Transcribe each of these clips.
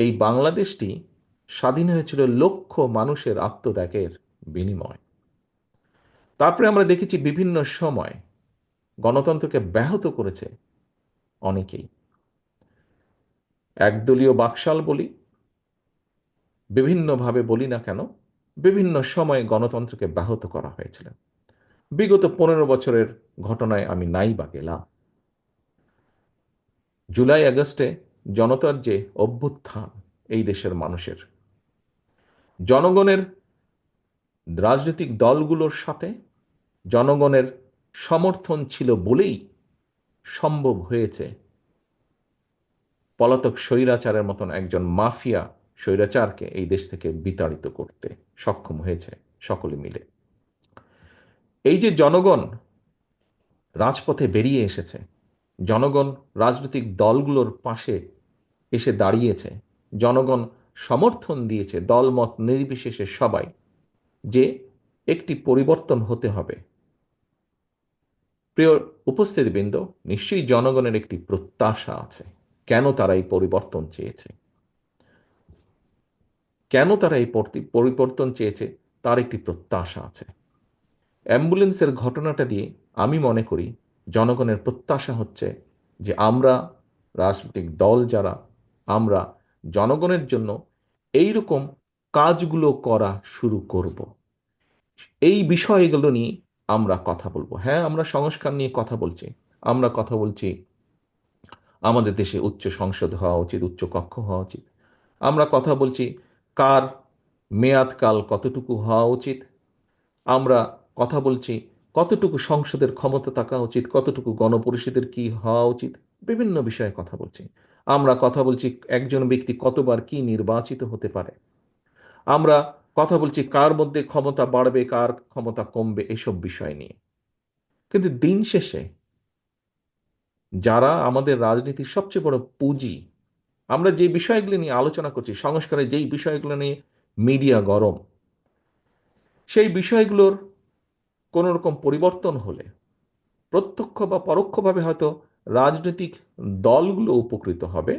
এই বাংলাদেশটি স্বাধীন হয়েছিল লক্ষ মানুষের আত্মত্যাগের বিনিময়। তারপরে আমরা দেখেছি বিভিন্ন সময় গণতন্ত্রকে ব্যাহত করেছে অনেকেই। একদলীয় বাকশাল বলি, বিভিন্নভাবে বলি না কেন, বিভিন্ন সময়ে গণতন্ত্রকে ব্যাহত করা হয়েছিল। বিগত 15 বছরের ঘটনায় আমি নাই বা গেলাম। জুলাই আগস্টে জনতার যে অভ্যুত্থান, এই দেশের মানুষের, জনগণের রাজনৈতিক দলগুলোর সাথে জনগণের সমর্থন ছিল বলেই সম্ভব হয়েছে পলাতক স্বৈরাচারের মতন একজন মাফিয়া স্বৈরাচারকে এই দেশ থেকে বিতাড়িত করতে সক্ষম হয়েছে সকলে মিলে। এই যে জনগণ রাজপথে বেরিয়ে এসেছে, জনগণ রাজনৈতিক দলগুলোর পাশে এসে দাঁড়িয়েছে, জনগণ সমর্থন দিয়েছে দলমত নির্বিশেষে সবাই, যে একটি পরিবর্তন হতে হবে। প্রিয় উপস্থিতিবৃন্দ, নিশ্চয়ই জনগণের একটি প্রত্যাশা আছে। কেন তারা এই পরিবর্তন চেয়েছে, কেন তারা এই পরিবর্তন চেয়েছে, তার একটি প্রত্যাশা আছে। অ্যাম্বুলেন্সের ঘটনাটা দিয়ে আমি মনে করি জনগণের প্রত্যাশা হচ্ছে যে আমরা রাজনৈতিক দল যারা, আমরা জনগণের জন্য এই রকম কাজগুলো করা শুরু করব। এই বিষয়গুলো নিয়ে আমরা কথা বলবো। হ্যাঁ, আমরা সংস্কার নিয়ে কথা বলছি, আমরা কথা বলছি আমাদের দেশে উচ্চ সংসদ হওয়া উচিত, উচ্চ কক্ষ হওয়া উচিত। আমরা কথা বলছি কার মেয়াদকাল কতটুকু হওয়া উচিত। আমরা কথা বলছি কতটুকু সংসদের ক্ষমতা থাকা উচিত, কতটুকু গণপরিষদের কি হওয়া উচিত। বিভিন্ন বিষয়ে কথা বলছি। আমরা কথা বলছি একজন ব্যক্তি কতবার কি নির্বাচিত হতে পারে। আমরা কথা বলছি কার মধ্যে ক্ষমতা বাড়বে, কার ক্ষমতা কমবে, এসব বিষয় নিয়ে। কিন্তু দিন শেষে যারা আমাদের রাজনীতির সবচেয়ে বড় পুঁজি, আমরা যে বিষয়গুলো নিয়ে আলোচনা করছি, সংস্কারের যেই বিষয়গুলো নিয়ে মিডিয়া গরম, সেই বিষয়গুলোর কোনো রকম পরিবর্তন হলে প্রত্যক্ষ বা পরোক্ষভাবে হয়তো রাজনৈতিক দলগুলো উপকৃত হবে,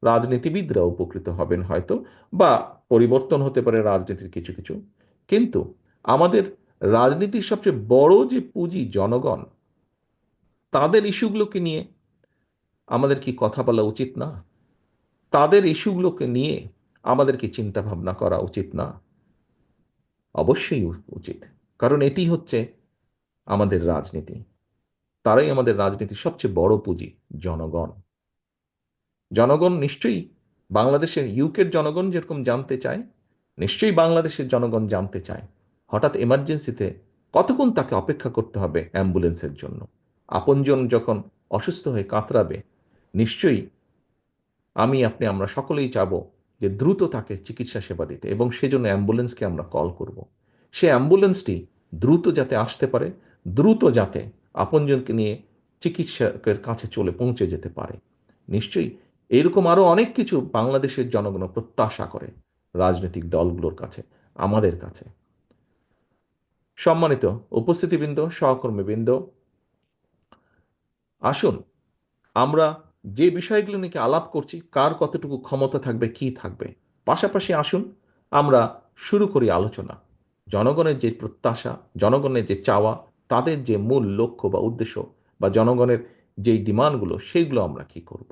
রাজনীতিবিদরা উপকৃত হবেন হয়তো, বা পরিবর্তন হতে পারে রাজনীতির কিছু কিছু। কিন্তু আমাদের রাজনীতির সবচেয়ে বড় যে পুঁজি জনগণ, তাদের ইস্যুগুলোকে নিয়ে আমাদের কি কথা বলা উচিত না? তাদের ইস্যুগুলোকে নিয়ে আমাদের কি চিন্তা ভাবনা করা উচিত না? অবশ্যই উচিত। কারণ এটি হচ্ছে আমাদের রাজনীতি, তারাই আমাদের রাজনীতির সবচেয়ে বড় পুঁজি, জনগণ। জনগণ নিশ্চয়ই বাংলাদেশের ইউকের জনগণ যেরকম জানতে চায়, নিশ্চয়ই বাংলাদেশের জনগণ জানতে চায় হঠাৎ এমার্জেন্সিতে কতক্ষণ তাকে অপেক্ষা করতে হবে অ্যাম্বুলেন্সের জন্য। আপনজন যখন অসুস্থ হয়ে কাতরাবে, নিশ্চয়ই আমি আপনি আমরা সকলেই চাবো যে দ্রুত তাকে চিকিৎসা সেবা দিতে, এবং সেজন্য অ্যাম্বুলেন্সকে আমরা কল করব। সে অ্যাম্বুলেন্সটি দ্রুত যাতে আসতে পারে, দ্রুত যাতে আপনজনকে নিয়ে চিকিৎসকের কাছে চলে পৌঁছে যেতে পারে। নিশ্চয়ই এরকম আরও অনেক কিছু বাংলাদেশের জনগণ প্রত্যাশা করে রাজনৈতিক দলগুলোর কাছে, আমাদের কাছে। সম্মানিত উপস্থিতিবৃন্দ, সহকর্মীবৃন্দ, আসুন আমরা যে বিষয়গুলো নিয়ে আলাপ করছি, কার কতটুকু ক্ষমতা থাকবে, কি থাকবে, পাশাপাশি আসুন আমরা শুরু করি আলোচনা। জনগণের যে প্রত্যাশা, জনগণের যে চাওয়া, তাদের যে মূল লক্ষ্য বা উদ্দেশ্য, বা জনগণের যেই ডিমান্ডগুলো, সেইগুলো আমরা কি করব।